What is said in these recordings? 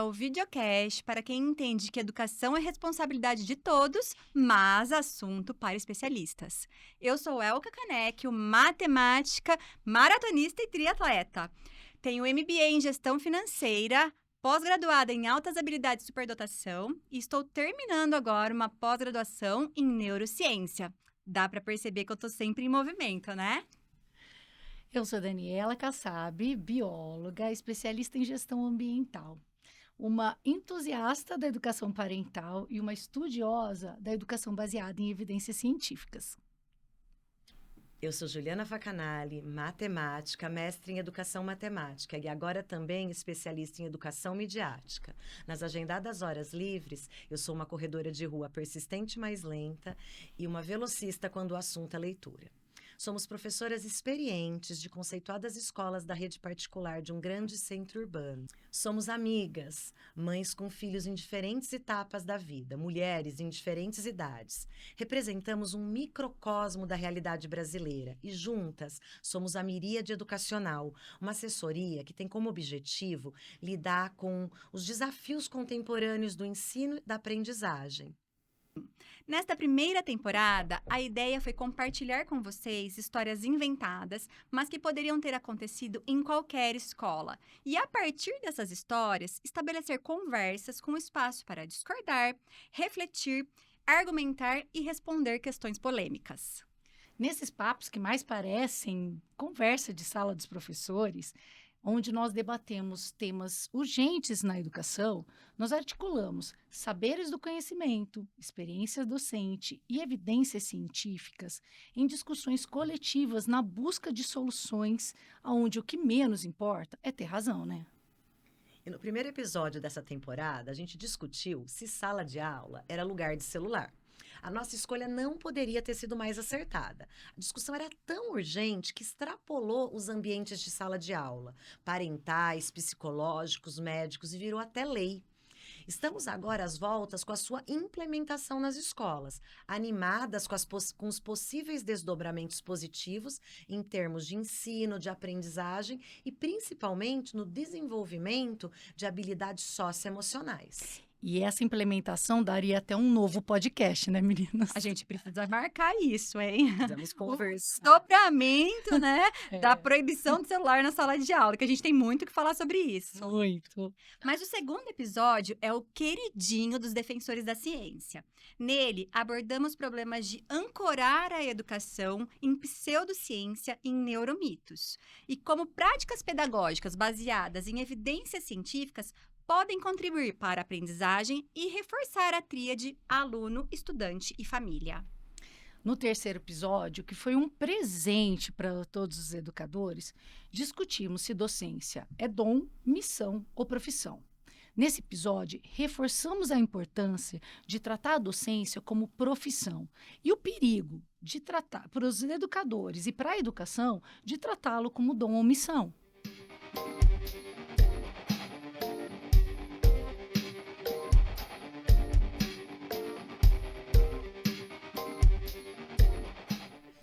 o videocast para quem entende que educação é responsabilidade de todos, mas assunto para especialistas. Eu sou Elka Caneque, matemática, maratonista e triatleta. Tenho MBA em gestão financeira, pós-graduada em altas habilidades de superdotação e estou terminando agora uma pós-graduação em neurociência. Dá para perceber que eu estou sempre em movimento, né? Eu sou Daniela Kassab, bióloga, especialista em gestão ambiental, uma entusiasta da educação parental e uma estudiosa da educação baseada em evidências científicas. Eu sou Juliana Facanali, matemática, mestre em educação matemática e agora também especialista em educação midiática. Nas agendadas horas livres, eu sou uma corredora de rua persistente mais lenta e uma velocista quando o assunto é leitura. Somos professoras experientes de conceituadas escolas da rede particular de um grande centro urbano. Somos amigas, mães com filhos em diferentes etapas da vida, mulheres em diferentes idades. Representamos um microcosmo da realidade brasileira e juntas somos a Miríade Educacional, uma assessoria que tem como objetivo lidar com os desafios contemporâneos do ensino e da aprendizagem. Nesta primeira temporada, a ideia foi compartilhar com vocês histórias inventadas, mas que poderiam ter acontecido em qualquer escola. E a partir dessas histórias, estabelecer conversas com espaço para discordar, refletir, argumentar e responder questões polêmicas. Nesses papos que mais parecem conversa de sala dos professores, onde nós debatemos temas urgentes na educação, nós articulamos saberes do conhecimento, experiência docente e evidências científicas em discussões coletivas na busca de soluções, onde o que menos importa é ter razão, né? E no primeiro episódio dessa temporada, a gente discutiu se sala de aula era lugar de celular. A nossa escolha não poderia ter sido mais acertada. A discussão era tão urgente que extrapolou os ambientes de sala de aula, parentais, psicológicos, médicos e virou até lei. Estamos agora às voltas com a sua implementação nas escolas, animadas com os possíveis desdobramentos positivos em termos de ensino, de aprendizagem e principalmente no desenvolvimento de habilidades socioemocionais. E essa implementação daria até um novo podcast, né, meninas? A gente precisa marcar isso, hein? Precisamos conversar. Dobramento, né, da proibição do celular na sala de aula, que a gente tem muito que falar sobre isso. Muito. Mas o segundo episódio é o queridinho dos defensores da ciência. Nele, abordamos problemas de ancorar a educação em pseudociência e em neuromitos. E como práticas pedagógicas baseadas em evidências científicas podem contribuir para a aprendizagem e reforçar a tríade aluno, estudante e família. No terceiro episódio, que foi um presente para todos os educadores, discutimos se docência é dom, missão ou profissão. Nesse episódio, reforçamos a importância de tratar a docência como profissão e o perigo de tratar, para os educadores e para a educação, de tratá-lo como dom ou missão.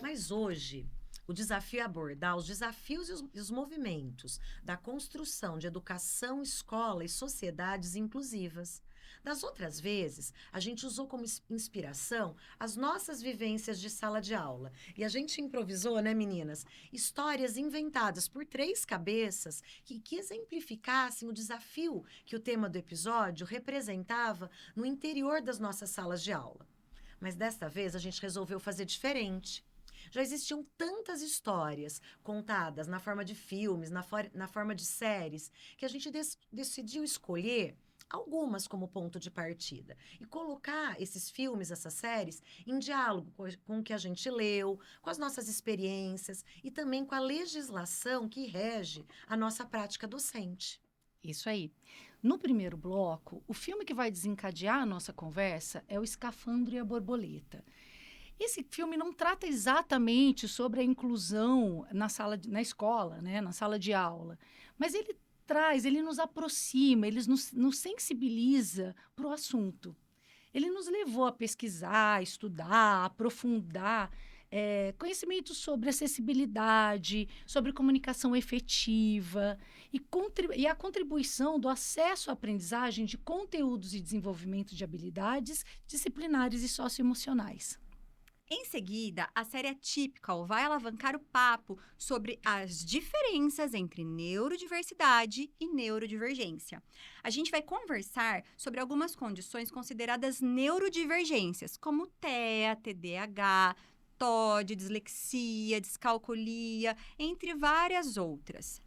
Mas hoje, o desafio é abordar os desafios e os movimentos da construção de educação, escola e sociedades inclusivas. Das outras vezes, a gente usou como inspiração as nossas vivências de sala de aula. E a gente improvisou, né, meninas? Histórias inventadas por três cabeças que exemplificassem o desafio que o tema do episódio representava no interior das nossas salas de aula. Mas desta vez, a gente resolveu fazer diferente. Já existiam tantas histórias contadas na forma de filmes, na forma de séries, que a gente decidiu escolher algumas como ponto de partida e colocar esses filmes, essas séries, em diálogo com o que a gente leu, com as nossas experiências e também com a legislação que rege a nossa prática docente. Isso aí. No primeiro bloco, o filme que vai desencadear a nossa conversa é O Escafandro e a Borboleta. Esse filme não trata exatamente sobre a inclusão na escola, né, na sala de aula, mas ele nos aproxima, ele nos sensibiliza para o assunto. Ele nos levou a pesquisar, estudar, aprofundar conhecimento sobre acessibilidade, sobre comunicação efetiva e a contribuição do acesso à aprendizagem de conteúdos e desenvolvimento de habilidades disciplinares e socioemocionais. Em seguida, a série Atypical vai alavancar o papo sobre as diferenças entre neurodiversidade e neurodivergência. A gente vai conversar sobre algumas condições consideradas neurodivergências, como TEA, TDAH, TOD, dislexia, descalculia, entre várias outras.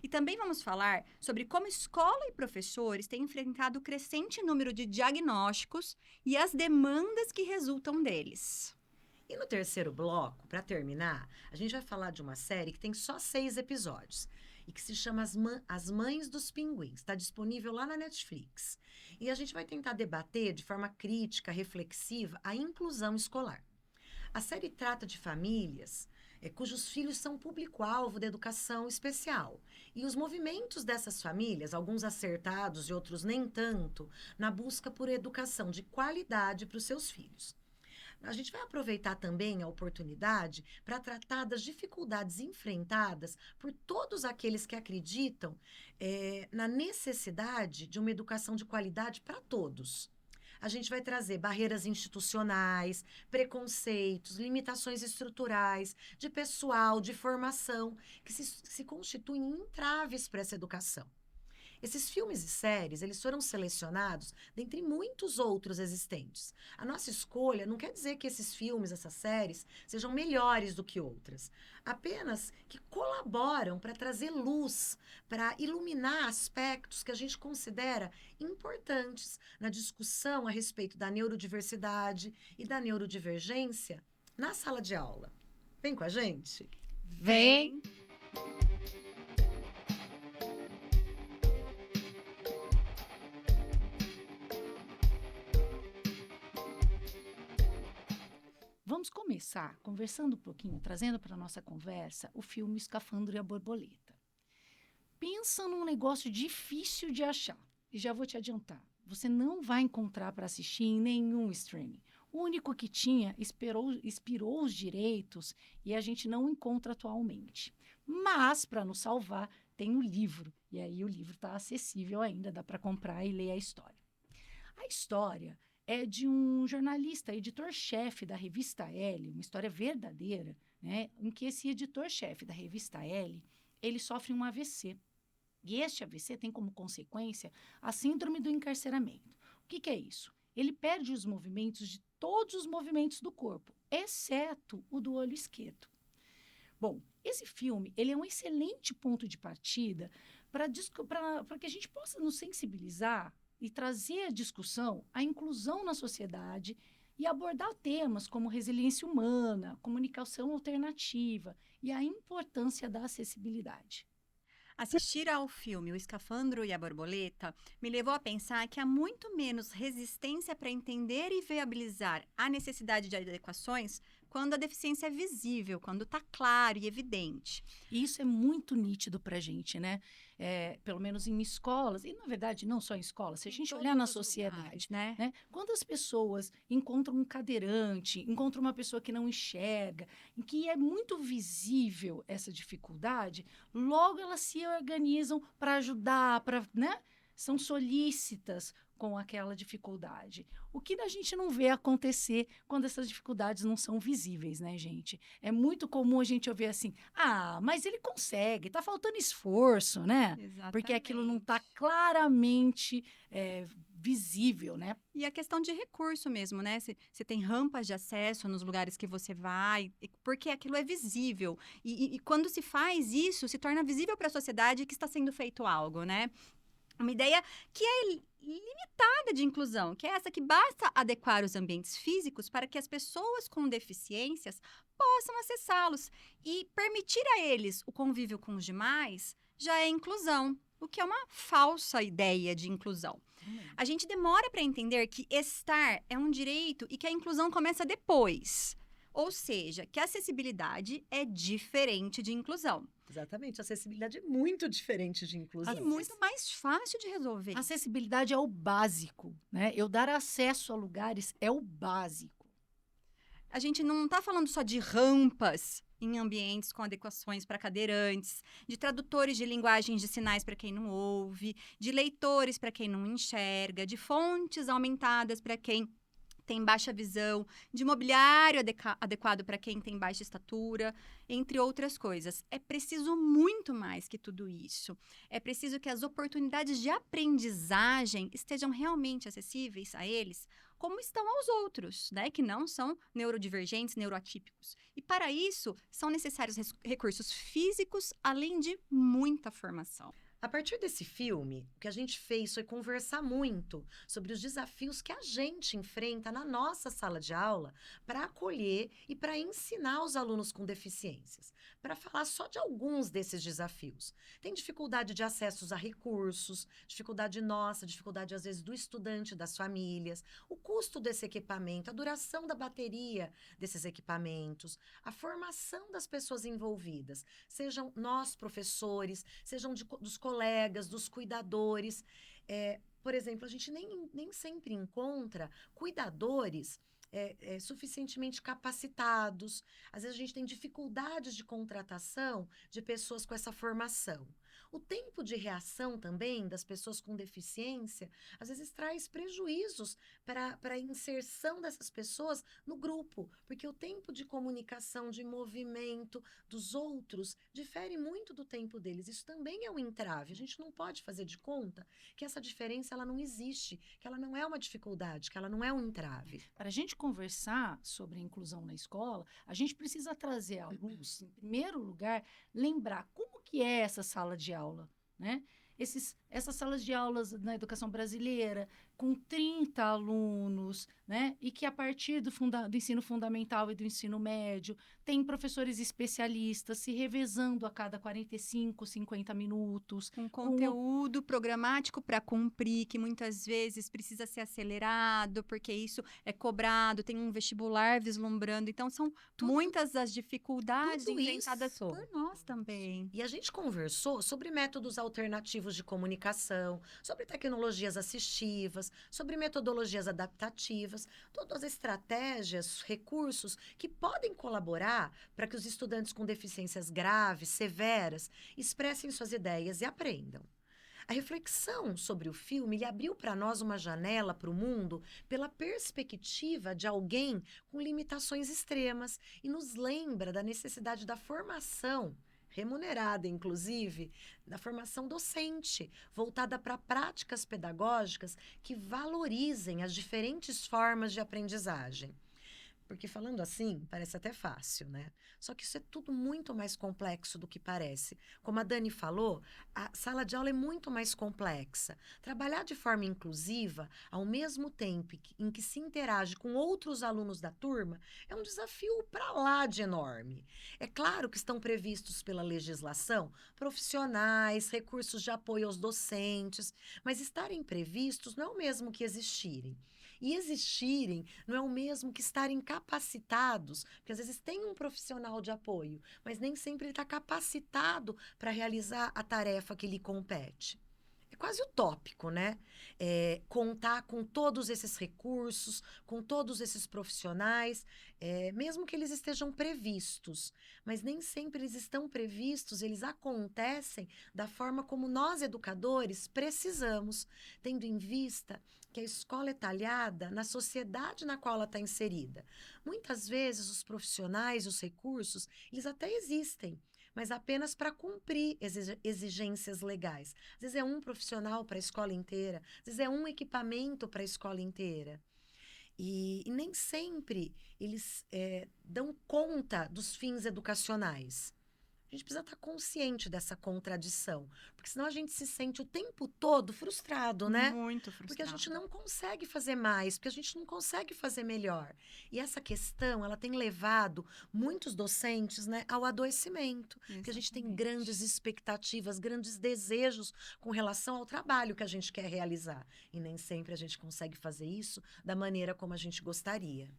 E também vamos falar sobre como escola e professores têm enfrentado o crescente número de diagnósticos e as demandas que resultam deles. E no terceiro bloco, para terminar, a gente vai falar de uma série que tem só 6 episódios e que se chama As Mães dos Pinguins. Está disponível lá na Netflix. E a gente vai tentar debater de forma crítica, reflexiva, a inclusão escolar. A série trata de famílias cujos filhos são público-alvo da educação especial. E os movimentos dessas famílias, alguns acertados e outros nem tanto, na busca por educação de qualidade para os seus filhos. A gente vai aproveitar também a oportunidade para tratar das dificuldades enfrentadas por todos aqueles que acreditam na necessidade de uma educação de qualidade para todos. A gente vai trazer barreiras institucionais, preconceitos, limitações estruturais, de pessoal, de formação, que se constituem entraves para essa educação. Esses filmes e séries, eles foram selecionados dentre muitos outros existentes. A nossa escolha não quer dizer que esses filmes, essas séries, sejam melhores do que outras. Apenas que colaboram para trazer luz, para iluminar aspectos que a gente considera importantes na discussão a respeito da neurodiversidade e da neurodivergência na sala de aula. Vem com a gente? Vem! Vamos começar conversando um pouquinho, trazendo para a nossa conversa o filme Escafandro e a Borboleta. Pensa num negócio difícil de achar. E já vou te adiantar, você não vai encontrar para assistir em nenhum streaming. O único que tinha expirou os direitos e a gente não encontra atualmente. Mas, para nos salvar, tem o livro. E aí o livro está acessível ainda, dá para comprar e ler a história. A história é de um jornalista, editor-chefe da revista Elle, uma história verdadeira, né, em que esse editor-chefe da revista Elle, ele sofre um AVC. E este AVC tem como consequência a síndrome do encarceramento. O que é isso? Ele perde os movimentos de todos os movimentos do corpo, exceto o do olho esquerdo. Bom, esse filme ele é um excelente ponto de partida para que a gente possa nos sensibilizar e trazer à discussão a inclusão na sociedade e abordar temas como resiliência humana, comunicação alternativa e a importância da acessibilidade. Assistir ao filme O Escafandro e a Borboleta me levou a pensar que há muito menos resistência para entender e viabilizar a necessidade de adequações quando a deficiência é visível, quando está claro e evidente. E isso é muito nítido para a gente, né? Pelo menos em escolas, e na verdade não só em escolas, se a gente olhar na sociedade, né? Quando as pessoas encontram um cadeirante, encontram uma pessoa que não enxerga, em que é muito visível essa dificuldade, logo elas se organizam para ajudar, né? São solícitas com aquela dificuldade. O que a gente não vê acontecer quando essas dificuldades não são visíveis, né, gente? É muito comum a gente ouvir assim, mas ele consegue, tá faltando esforço, né? Exatamente. Porque aquilo não tá claramente visível, né? E a questão de recurso mesmo, né? Você tem rampas de acesso nos lugares que você vai, porque aquilo é visível. E quando se faz isso, se torna visível para a sociedade que está sendo feito algo, né? Uma ideia que é limitada de inclusão, que é essa que basta adequar os ambientes físicos para que as pessoas com deficiências possam acessá-los e permitir a eles o convívio com os demais já é inclusão, o que é uma falsa ideia de inclusão. A gente demora para entender que estar é um direito e que a inclusão começa depois. Ou seja, que a acessibilidade é diferente de inclusão. Exatamente, a acessibilidade é muito diferente de inclusão. É muito mais fácil de resolver. A acessibilidade é o básico, né? Eu dar acesso a lugares é o básico. A gente não está falando só de rampas em ambientes com adequações para cadeirantes, de tradutores de linguagem de sinais para quem não ouve, de leitores para quem não enxerga, de fontes aumentadas para quem tem baixa visão, de mobiliário adequado para quem tem baixa estatura, entre outras coisas. É preciso muito mais que tudo isso. É preciso que as oportunidades de aprendizagem estejam realmente acessíveis a eles, como estão aos outros, né, que não são neurodivergentes, neuroatípicos. E para isso, são necessários recursos físicos, além de muita formação. A partir desse filme, o que a gente fez foi conversar muito sobre os desafios que a gente enfrenta na nossa sala de aula para acolher e para ensinar os alunos com deficiências. Para falar só de alguns desses desafios. Tem dificuldade de acessos a recursos, dificuldade nossa, dificuldade às vezes do estudante, das famílias, o custo desse equipamento, a duração da bateria desses equipamentos, a formação das pessoas envolvidas, sejam nós professores, sejam dos colegas, dos cuidadores. Por exemplo, a gente nem sempre encontra cuidadores suficientemente capacitados. Às vezes a gente tem dificuldades de contratação de pessoas com essa formação. O tempo de reação também das pessoas com deficiência, às vezes traz prejuízos para a inserção dessas pessoas no grupo, porque o tempo de comunicação, de movimento dos outros difere muito do tempo deles. Isso também é um entrave. A gente não pode fazer de conta que essa diferença ela não existe, que ela não é uma dificuldade, que ela não é um entrave. Para a gente conversar sobre a inclusão na escola, a gente precisa trazer à luz, em primeiro lugar, lembrar como que é essa sala de aula, né? Essas salas de aulas na educação brasileira, com 30 alunos, né? E que a partir do ensino fundamental e do ensino médio, tem professores especialistas se revezando a cada 45, 50 minutos. Um conteúdo programático para cumprir, que muitas vezes precisa ser acelerado, porque isso é cobrado, tem um vestibular vislumbrando. Então, são muitas as dificuldades enfrentadas por nós também. E a gente conversou sobre métodos alternativos de comunicação, sobre tecnologias assistivas, sobre metodologias adaptativas, todas as estratégias, recursos que podem colaborar para que os estudantes com deficiências graves, severas, expressem suas ideias e aprendam. A reflexão sobre o filme abriu para nós uma janela para o mundo pela perspectiva de alguém com limitações extremas e nos lembra da necessidade da formação remunerada, inclusive, da formação docente, voltada para práticas pedagógicas que valorizem as diferentes formas de aprendizagem. Porque falando assim, parece até fácil, né? Só que isso é tudo muito mais complexo do que parece. Como a Dani falou, a sala de aula é muito mais complexa. Trabalhar de forma inclusiva, ao mesmo tempo em que se interage com outros alunos da turma, é um desafio para lá de enorme. É claro que estão previstos pela legislação profissionais, recursos de apoio aos docentes, mas estarem previstos não é o mesmo que existirem. E existirem não é o mesmo que estarem capacitados, porque às vezes tem um profissional de apoio, mas nem sempre ele está capacitado para realizar a tarefa que lhe compete. É quase utópico, né? Contar com todos esses recursos, com todos esses profissionais, mesmo que eles estejam previstos. Mas nem sempre eles estão previstos, eles acontecem da forma como nós, educadores, precisamos, tendo em vista que a escola é talhada na sociedade na qual ela está inserida. Muitas vezes os profissionais, os recursos, eles até existem, mas apenas para cumprir exigências legais. Às vezes é um profissional para a escola inteira, às vezes é um equipamento para a escola inteira. E nem sempre eles dão conta dos fins educacionais. A gente precisa estar consciente dessa contradição, porque senão a gente se sente o tempo todo frustrado, né? Muito frustrado. Porque a gente não consegue fazer mais, porque a gente não consegue fazer melhor. E essa questão, ela tem levado muitos docentes, né, ao adoecimento. Porque a gente tem grandes expectativas, grandes desejos com relação ao trabalho que a gente quer realizar. E nem sempre a gente consegue fazer isso da maneira como a gente gostaria.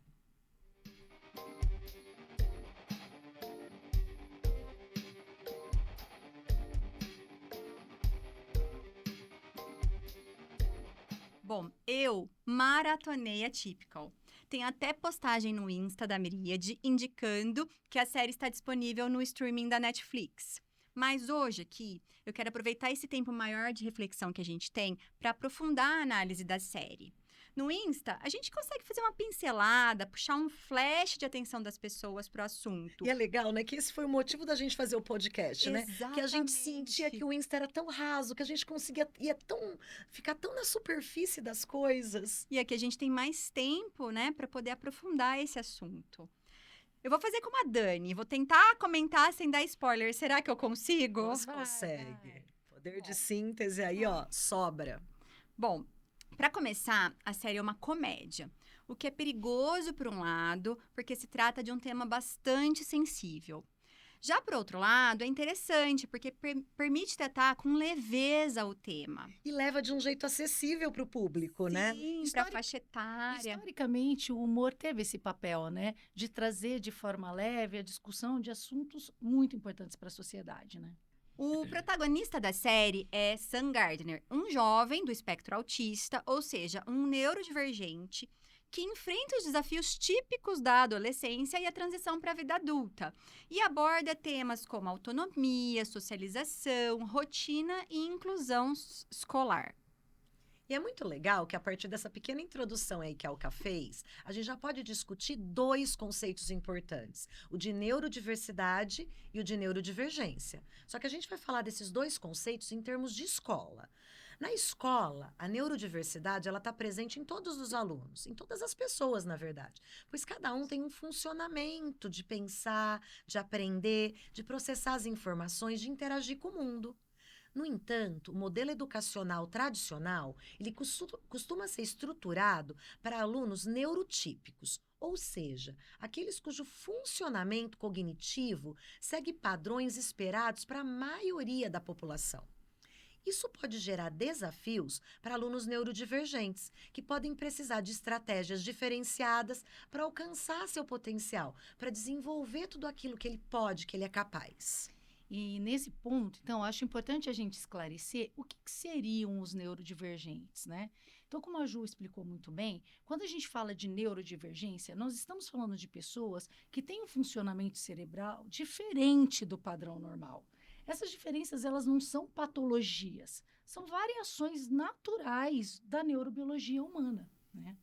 Bom, eu maratonei Atypical. Tem até postagem no Insta da Miríade indicando que a série está disponível no streaming da Netflix. Mas hoje aqui, eu quero aproveitar esse tempo maior de reflexão que a gente tem para aprofundar a análise da série. No Insta, a gente consegue fazer uma pincelada, puxar um flash de atenção das pessoas para o assunto. E é legal, né? Que esse foi o motivo da gente fazer o podcast, né? Que a gente sentia que o Insta era tão raso, que a gente conseguia ficar tão na superfície das coisas. E aqui a gente tem mais tempo, né, para poder aprofundar esse assunto. Eu vou fazer como a Dani, vou tentar comentar sem dar spoiler. Será que eu consigo? Você consegue. Poder de síntese aí, ó, sobra. Bom, para começar, a série é uma comédia, o que é perigoso por um lado, porque se trata de um tema bastante sensível. Já por outro lado, é interessante, porque permite tratar com leveza o tema. E leva de um jeito acessível para o público, né? Sim, para a faixa etária. Historicamente, o humor teve esse papel, né? De trazer de forma leve a discussão de assuntos muito importantes para a sociedade, né? O protagonista da série é Sam Gardner, um jovem do espectro autista, ou seja, um neurodivergente, que enfrenta os desafios típicos da adolescência e a transição para a vida adulta, e aborda temas como autonomia, socialização, rotina e inclusão escolar. E é muito legal que a partir dessa pequena introdução aí que a Elka fez, a gente já pode discutir 2 conceitos importantes, o de neurodiversidade e o de neurodivergência. Só que a gente vai falar desses 2 conceitos em termos de escola. Na escola, a neurodiversidade ela está presente em todos os alunos, em todas as pessoas, na verdade, pois cada um tem um funcionamento de pensar, de aprender, de processar as informações, de interagir com o mundo. No entanto, o modelo educacional tradicional, ele costuma ser estruturado para alunos neurotípicos, ou seja, aqueles cujo funcionamento cognitivo segue padrões esperados para a maioria da população. Isso pode gerar desafios para alunos neurodivergentes, que podem precisar de estratégias diferenciadas para alcançar seu potencial, para desenvolver tudo aquilo que ele pode, que ele é capaz. E nesse ponto, então, acho importante a gente esclarecer o que seriam os neurodivergentes, né? Então, como a Ju explicou muito bem, quando a gente fala de neurodivergência, nós estamos falando de pessoas que têm um funcionamento cerebral diferente do padrão normal. Essas diferenças, elas não são patologias, são variações naturais da neurobiologia humana, né?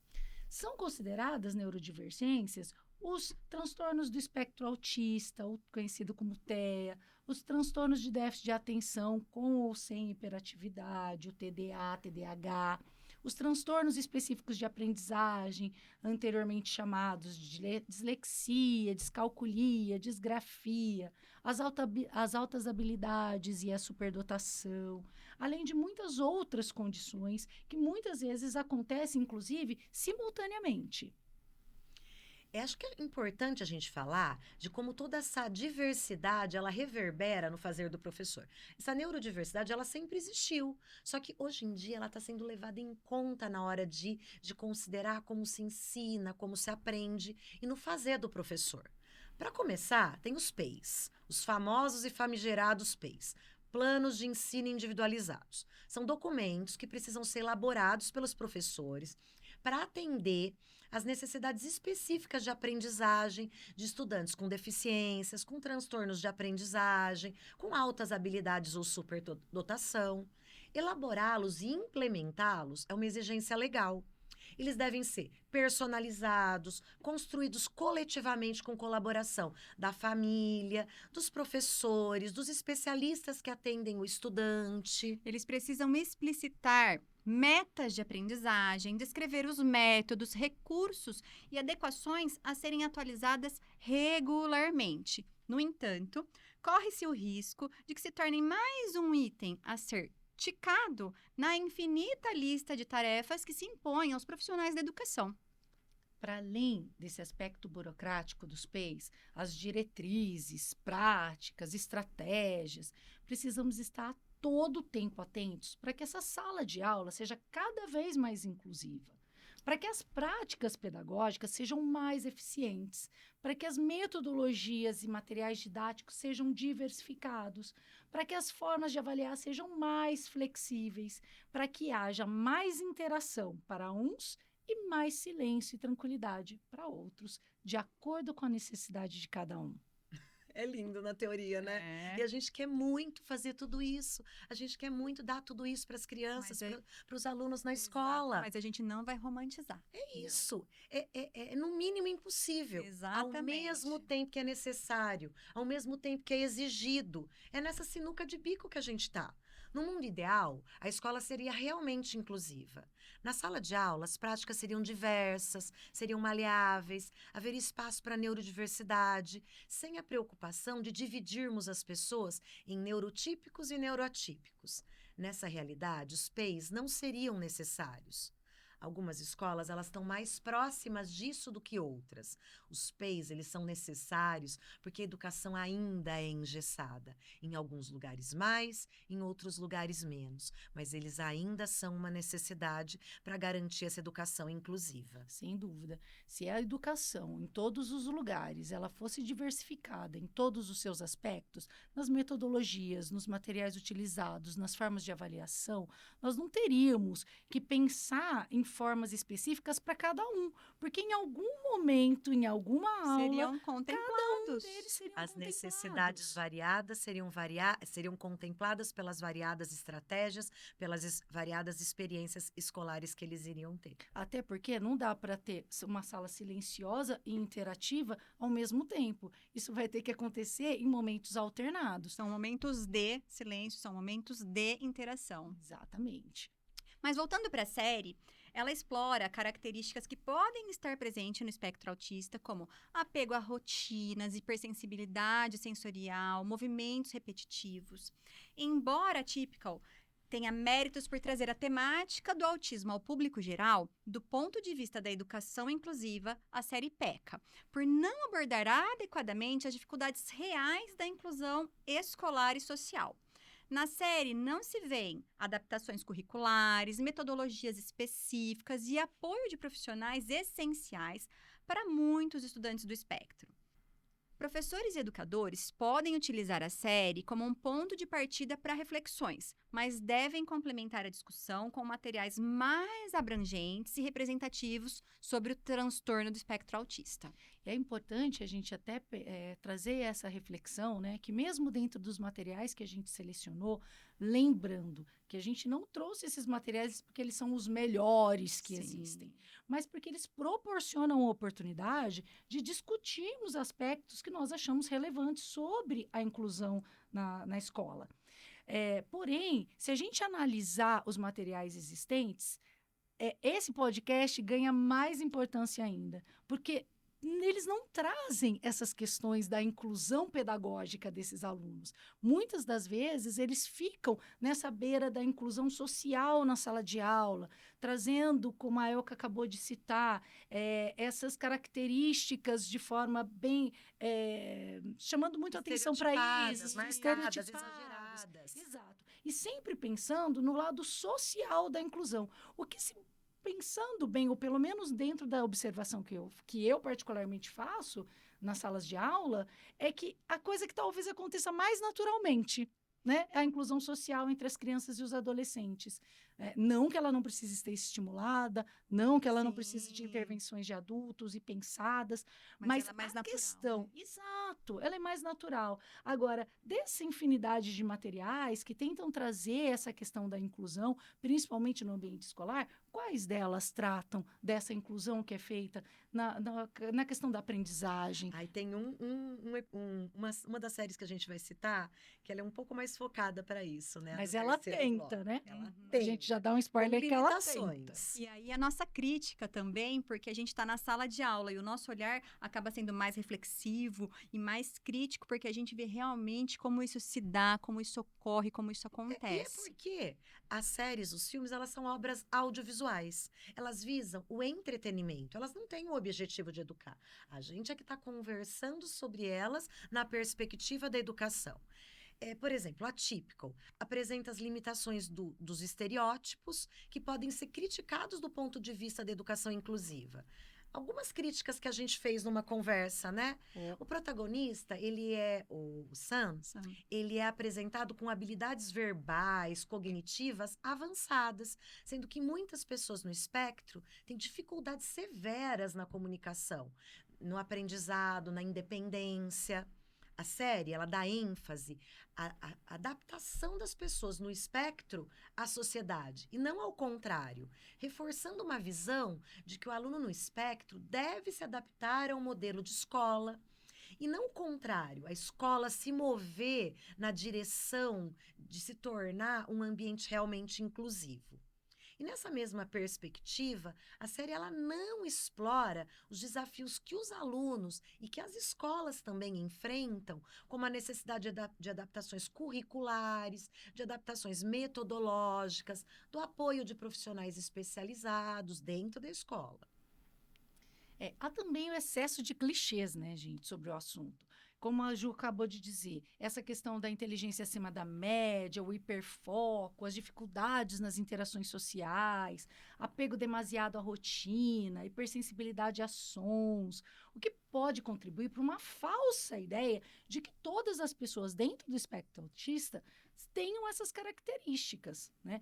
São consideradas neurodivergências os transtornos do espectro autista, o conhecido como TEA, os transtornos de déficit de atenção com ou sem hiperatividade, o TDA, TDAH, os transtornos específicos de aprendizagem, anteriormente chamados de dislexia, descalculia, disgrafia, as altas habilidades e a superdotação, além de muitas outras condições que muitas vezes acontecem, inclusive, simultaneamente. Acho que é importante a gente falar de como toda essa diversidade, ela reverbera no fazer do professor. Essa neurodiversidade, ela sempre existiu, só que hoje em dia ela está sendo levada em conta na hora de considerar como se ensina, como se aprende e no fazer do professor. Para começar, tem os PEIs, os famosos e famigerados PEIs. Planos de ensino individualizados. São documentos que precisam ser elaborados pelos professores para atender às necessidades específicas de aprendizagem de estudantes com deficiências, com transtornos de aprendizagem, com altas habilidades ou superdotação. Elaborá-los e implementá-los é uma exigência legal. Eles devem ser personalizados, construídos coletivamente com colaboração da família, dos professores, dos especialistas que atendem o estudante. Eles precisam explicitar metas de aprendizagem, descrever os métodos, recursos e adequações a serem atualizadas regularmente. No entanto, corre-se o risco de que se tornem mais um item a ser ticado na infinita lista de tarefas que se impõem aos profissionais da educação. Para além desse aspecto burocrático dos PEIs, as diretrizes, práticas, estratégias, precisamos estar todo o tempo atentos para que essa sala de aula seja cada vez mais inclusiva, para que as práticas pedagógicas sejam mais eficientes, para que as metodologias e materiais didáticos sejam diversificados, para que as formas de avaliar sejam mais flexíveis, para que haja mais interação para uns e mais silêncio e tranquilidade para outros, de acordo com a necessidade de cada um. É lindo na teoria, né? É. E a gente quer muito fazer tudo isso. A gente quer muito dar tudo isso para as crianças, Mas para os alunos na Exato, escola. mas a gente não vai romantizar. É isso. É no mínimo impossível. Ao Exatamente. mesmo tempo que é necessário, ao mesmo tempo que é exigido. É nessa sinuca de bico que a gente está. No mundo ideal, a escola seria realmente inclusiva. Na sala de aula, as práticas seriam diversas, seriam maleáveis, haveria espaço para neurodiversidade, sem a preocupação de dividirmos as pessoas em neurotípicos e neuroatípicos. Nessa realidade, os PEIs não seriam necessários. Algumas escolas, elas estão mais próximas disso do que outras. Os PEIs, eles são necessários porque a educação ainda é engessada. Em alguns lugares mais, em outros lugares menos. Mas eles ainda são uma necessidade para garantir essa educação inclusiva. Sem dúvida. Se a educação em todos os lugares ela fosse diversificada em todos os seus aspectos, nas metodologias, nos materiais utilizados, nas formas de avaliação, nós não teríamos que pensar em formas específicas para cada um, porque em algum momento, em alguma aula, Seriam contemplados. deles seriam As contemplados. necessidades variadas seriam contempladas pelas variadas estratégias, pelas variadas experiências escolares que eles iriam ter. Até porque não dá para ter uma sala silenciosa e interativa ao mesmo tempo. Isso vai ter que acontecer em momentos alternados. São momentos de silêncio, são momentos de interação. Exatamente. Mas voltando para a série, ela explora características que podem estar presentes no espectro autista, como apego a rotinas, hipersensibilidade sensorial, movimentos repetitivos. Embora a Typical tenha méritos por trazer a temática do autismo ao público geral, do ponto de vista da educação inclusiva, a série peca, por não abordar adequadamente as dificuldades reais da inclusão escolar e social. Na série não se veem adaptações curriculares, metodologias específicas e apoio de profissionais essenciais para muitos estudantes do espectro. Professores e educadores podem utilizar a série como um ponto de partida para reflexões, mas devem complementar a discussão com materiais mais abrangentes e representativos sobre o transtorno do espectro autista. É importante a gente até trazer essa reflexão, né, que mesmo dentro dos materiais que a gente selecionou, lembrando que a gente não trouxe esses materiais porque eles são os melhores que Sim. existem, mas porque eles proporcionam a oportunidade de discutirmos aspectos que nós achamos relevantes sobre a inclusão na escola. Porém, se a gente analisar os materiais existentes, esse podcast ganha mais importância ainda, porque eles não trazem essas questões da inclusão pedagógica desses alunos. Muitas das vezes, eles ficam nessa beira da inclusão social na sala de aula, trazendo, como a Elka acabou de citar, essas características de forma bem... chamando muito atenção para isso. Marcadas, exageradas. Exato. E sempre pensando no lado social da inclusão. O que se pensando bem, ou pelo menos dentro da observação que eu particularmente faço nas salas de aula, é que a coisa que talvez aconteça mais naturalmente, né, é a inclusão social entre as crianças e os adolescentes. Não que ela não precise ser estimulada, não que ela não precise de intervenções de adultos e pensadas, mas ela é mais a natural, questão, né? exato, ela é mais natural. Agora, dessa infinidade de materiais que tentam trazer essa questão da inclusão, principalmente no ambiente escolar, quais delas tratam dessa inclusão que é feita na questão da aprendizagem? Aí tem uma das séries que a gente vai citar, que ela é um pouco mais focada para isso, né? Mas No ela terceiro tenta, bloco. né? Ela Uhum. A gente já dá um spoiler com que ela limitações. tenta. E aí a nossa crítica também, porque a gente está na sala de aula e o nosso olhar acaba sendo mais reflexivo e mais crítico, porque a gente vê realmente como isso se dá, como isso ocorre, como isso E é acontece. porque as séries, os filmes, elas são obras audiovisuais. Elas visam o entretenimento. Elas não têm o objetivo de educar. A gente é que está conversando sobre elas na perspectiva da educação. Por exemplo, a Typical apresenta as limitações dos estereótipos que podem ser criticados do ponto de vista da educação inclusiva. algumas críticas que a gente fez numa conversa, né? O protagonista, ele é o Sam, ele é apresentado com habilidades verbais, cognitivas avançadas, sendo que muitas pessoas no espectro têm dificuldades severas na comunicação, no aprendizado, na independência. A série, ela dá ênfase à adaptação das pessoas no espectro à sociedade, e não ao contrário, reforçando uma visão de que o aluno no espectro deve se adaptar a um modelo de escola, e não o contrário, a escola se mover na direção de se tornar um ambiente realmente inclusivo. E nessa mesma perspectiva, a série ela não explora os desafios que os alunos e que as escolas também enfrentam, como a necessidade de adaptações curriculares, de adaptações metodológicas, do apoio de profissionais especializados dentro da escola. Há também o excesso de clichês, né, gente, sobre o assunto. Como a Ju acabou de dizer, essa questão da inteligência acima da média, o hiperfoco, as dificuldades nas interações sociais, apego demasiado à rotina, hipersensibilidade a sons, o que pode contribuir para uma falsa ideia de que todas as pessoas dentro do espectro autista tenham essas características, né,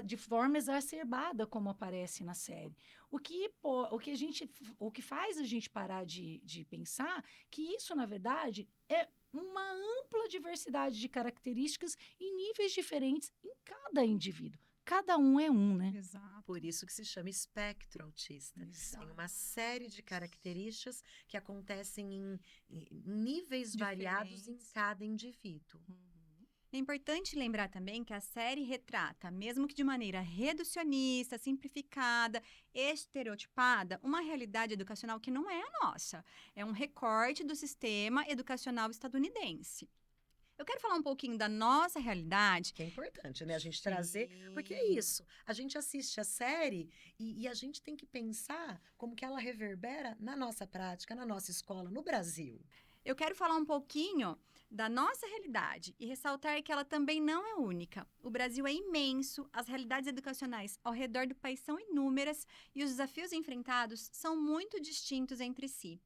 de forma exacerbada, como aparece na série. O que faz a gente parar de pensar que isso, na verdade, é uma ampla diversidade de características em níveis diferentes em cada indivíduo. Cada um é um, né? Exato. Por isso que se chama espectro autista. Exato. Tem uma série de características que acontecem em níveis variados em cada indivíduo. É importante lembrar também que a série retrata, mesmo que de maneira reducionista, simplificada, estereotipada, uma realidade educacional que não é a nossa. É um recorte do sistema educacional estadunidense. Eu quero falar um pouquinho da nossa realidade. Que é importante, né? A gente trazer, porque é isso. A gente assiste a série e a gente tem que pensar como que ela reverbera na nossa prática, na nossa escola, no Brasil. Eu quero falar um pouquinho da nossa realidade e ressaltar que ela também não é única. O Brasil é imenso, as realidades educacionais ao redor do país são inúmeras e os desafios enfrentados são muito distintos entre si.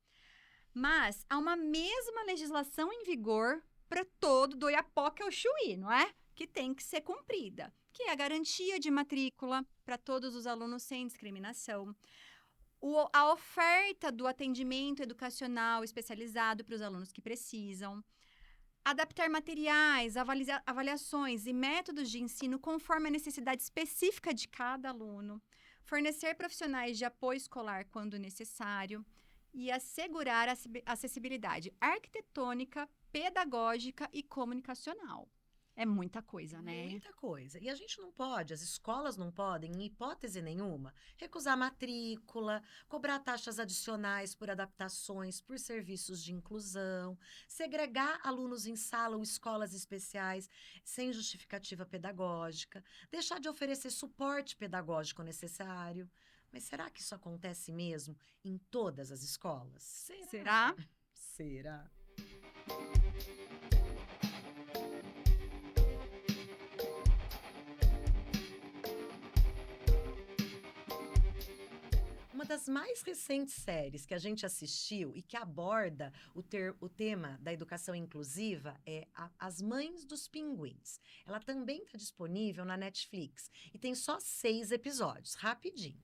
Mas há uma mesma legislação em vigor para todo do Oiapoque ao Chuí, não é? Que tem que ser cumprida, que é a garantia de matrícula para todos os alunos sem discriminação, a oferta do atendimento educacional especializado para os alunos que precisam, adaptar materiais, avaliações e métodos de ensino conforme a necessidade específica de cada aluno, fornecer profissionais de apoio escolar quando necessário e assegurar a acessibilidade arquitetônica, pedagógica e comunicacional. É muita coisa, né? Muita coisa. E a gente não pode, as escolas não podem, em hipótese nenhuma, recusar matrícula, cobrar taxas adicionais por adaptações, por serviços de inclusão, segregar alunos em sala ou escolas especiais sem justificativa pedagógica, deixar de oferecer suporte pedagógico necessário. Mas será que isso acontece mesmo em todas as escolas? Será? Será? Uma das mais recentes séries que a gente assistiu e que aborda o tema da educação inclusiva é As Mães dos Pinguins. Ela também está disponível na Netflix e tem só 6 episódios, rapidinho.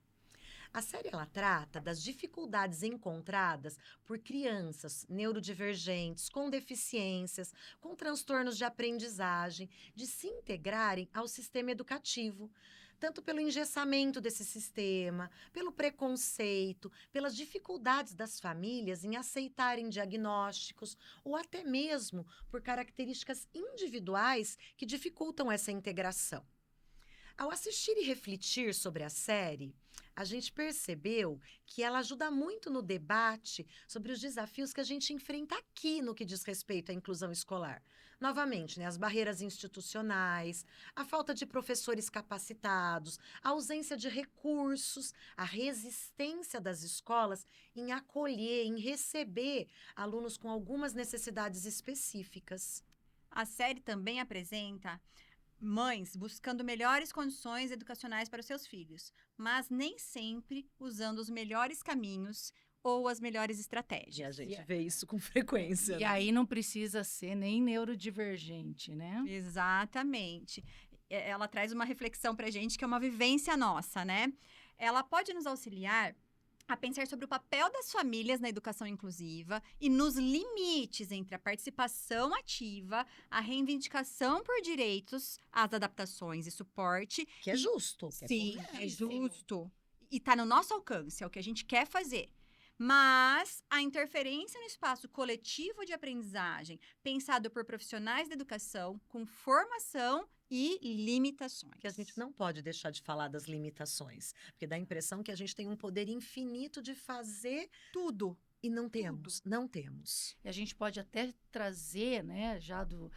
A série ela trata das dificuldades encontradas por crianças neurodivergentes, com deficiências, com transtornos de aprendizagem, de se integrarem ao sistema educativo, tanto pelo engessamento desse sistema, pelo preconceito, pelas dificuldades das famílias em aceitarem diagnósticos ou até mesmo por características individuais que dificultam essa integração. Ao assistir e refletir sobre a série, a gente percebeu que ela ajuda muito no debate sobre os desafios que a gente enfrenta aqui no que diz respeito à inclusão escolar. Novamente, né, as barreiras institucionais, a falta de professores capacitados, a ausência de recursos, a resistência das escolas em acolher, em receber alunos com algumas necessidades específicas. A série também apresenta mães buscando melhores condições educacionais para os seus filhos, mas nem sempre usando os melhores caminhos ou as melhores E a estratégias. gente vê isso com frequência. E né? aí não precisa ser nem neurodivergente, né? Exatamente. Ela traz uma reflexão para a gente que é uma vivência nossa, né? Ela pode nos auxiliar a pensar sobre o papel das famílias na educação inclusiva e nos limites entre a participação ativa, a reivindicação por direitos, as adaptações e suporte. Que é justo. Que Sim, correto. é justo. E está no nosso alcance, é o que a gente quer fazer. Mas a interferência no espaço coletivo de aprendizagem, pensado por profissionais da educação, com formação e limitações. Que a gente não pode deixar de falar das limitações, porque dá a impressão que a gente tem um poder infinito de fazer Tudo. e não temos, não temos. E a gente pode até trazer, né, já do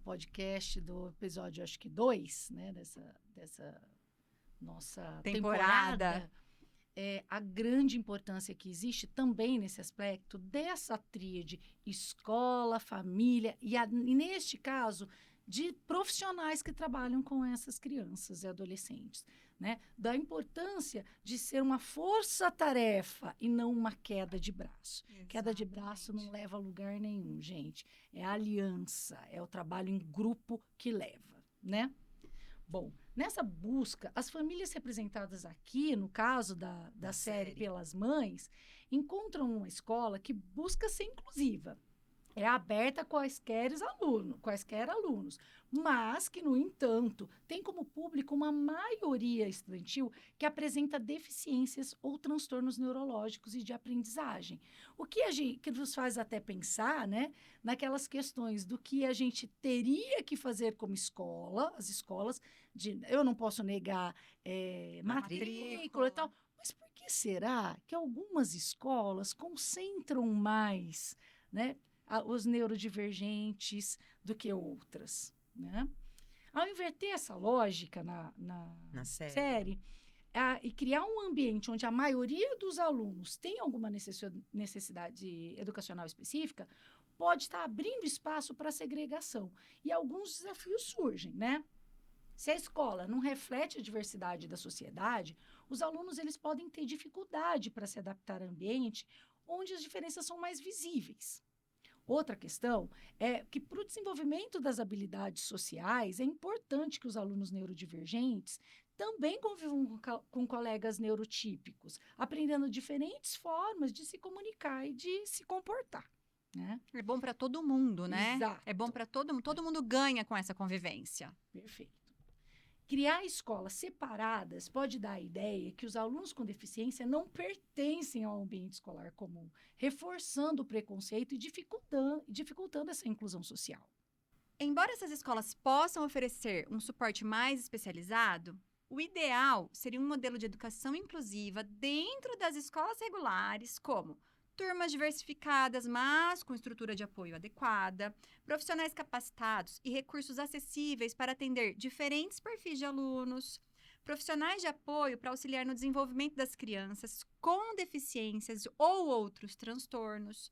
podcast, do episódio, acho que 2, né, dessa nossa temporada, a grande importância que existe também nesse aspecto dessa tríade escola, família e neste caso, de profissionais que trabalham com essas crianças e adolescentes, né? Da importância de ser uma força-tarefa e não uma queda de braço. Queda de braço não leva a lugar nenhum, gente. É a aliança, é o trabalho em grupo que leva, né? Bom, nessa busca, as famílias representadas aqui, no caso da série Pelas Mães, encontram uma escola que busca ser inclusiva. É aberta a quaisquer alunos, mas que, no entanto, tem como público uma maioria estudantil que apresenta deficiências ou transtornos neurológicos e de aprendizagem. O que nos faz até pensar, né, naquelas questões do que a gente teria que fazer como escola, as escolas, eu não posso negar matrícula e tal, mas por que será que algumas escolas concentram mais, né, os neurodivergentes do que outras, né? Ao inverter essa lógica na série e criar um ambiente onde a maioria dos alunos tem alguma necessidade educacional específica, pode estar abrindo espaço para a segregação. E alguns desafios surgem, né? Se a escola não reflete a diversidade da sociedade, os alunos eles podem ter dificuldade para se adaptar ao ambiente onde as diferenças são mais visíveis. Outra questão é que, para o desenvolvimento das habilidades sociais, é importante que os alunos neurodivergentes também convivam com colegas neurotípicos, aprendendo diferentes formas de se comunicar e de se comportar. Né? É bom para todo mundo, né? Exato. É bom para todo mundo ganha com essa convivência. Perfeito. Criar escolas separadas pode dar a ideia que os alunos com deficiência não pertencem ao ambiente escolar comum, reforçando o preconceito e dificultando essa inclusão social. Embora essas escolas possam oferecer um suporte mais especializado, o ideal seria um modelo de educação inclusiva dentro das escolas regulares, como turmas diversificadas, mas com estrutura de apoio adequada, profissionais capacitados e recursos acessíveis para atender diferentes perfis de alunos, profissionais de apoio para auxiliar no desenvolvimento das crianças com deficiências ou outros transtornos,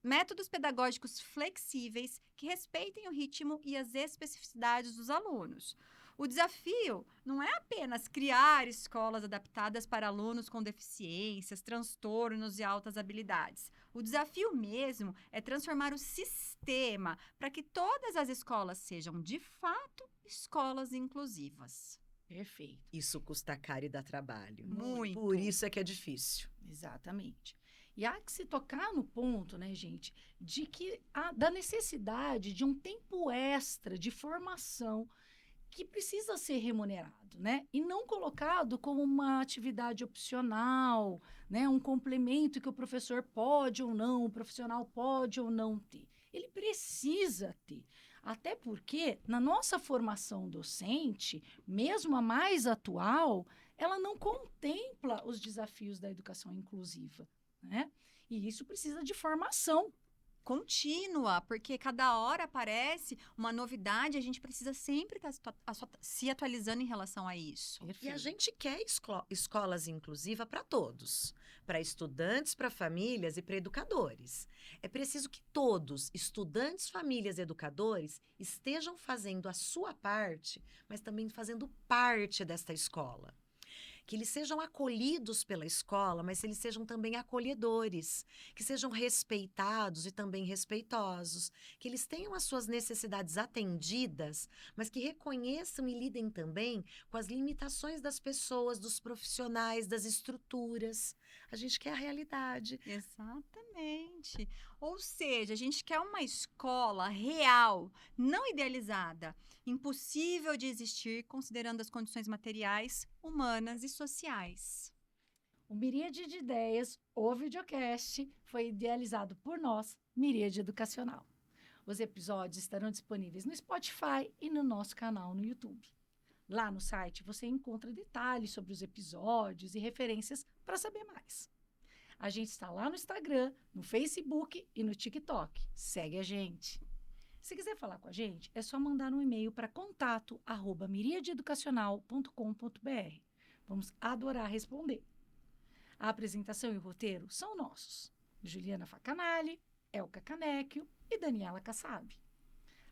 métodos pedagógicos flexíveis que respeitem o ritmo e as especificidades dos alunos. O desafio não é apenas criar escolas adaptadas para alunos com deficiências, transtornos e altas habilidades. O desafio mesmo é transformar o sistema para que todas as escolas sejam, de fato, escolas inclusivas. Perfeito. Isso custa caro e dá trabalho. Muito. Por isso é que é difícil. Exatamente. E há que se tocar no ponto, né, gente, da necessidade de um tempo extra de formação que precisa ser remunerado, né? E não colocado como uma atividade opcional, né? Um complemento que o professor pode ou não, o profissional pode ou não ter. Ele precisa ter. Até porque, na nossa formação docente, mesmo a mais atual, ela não contempla os desafios da educação inclusiva, né? E isso precisa de formação. contínua, porque cada hora aparece uma novidade, a gente precisa sempre estar se atualizando em relação a isso. E a gente quer escolas inclusivas para todos, para estudantes, para famílias e para educadores. É preciso que todos, estudantes, famílias e educadores, estejam fazendo a sua parte, mas também fazendo parte desta escola. Que eles sejam acolhidos pela escola, mas eles sejam também acolhedores, que sejam respeitados e também respeitosos, que eles tenham as suas necessidades atendidas, mas que reconheçam e lidem também com as limitações das pessoas, dos profissionais, das estruturas. A gente quer a realidade. Exatamente. Ou seja, a gente quer uma escola real, não idealizada, impossível de existir considerando as condições materiais, humanas e sociais. O Miríade de Ideias, o videocast, foi idealizado por nós, Miríade Educacional. Os episódios estarão disponíveis no Spotify e no nosso canal no YouTube. Lá no site você encontra detalhes sobre os episódios e referências para saber mais. A gente está lá no Instagram, no Facebook e no TikTok. Segue a gente. Se quiser falar com a gente, é só mandar um e-mail para contato@miriadeeducacional.com.br. Vamos adorar responder. A apresentação e o roteiro são nossos. Juliana Facanali, Elka Canecchio e Daniela Kassab.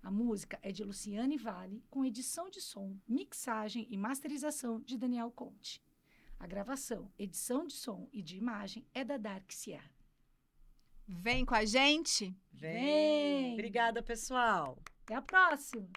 A música é de Luciane Vale, com edição de som, mixagem e masterização de Daniel Conte. A gravação, edição de som e de imagem é da Dark Sierra. Vem com a gente? Vem! Obrigada, pessoal. Até a próxima!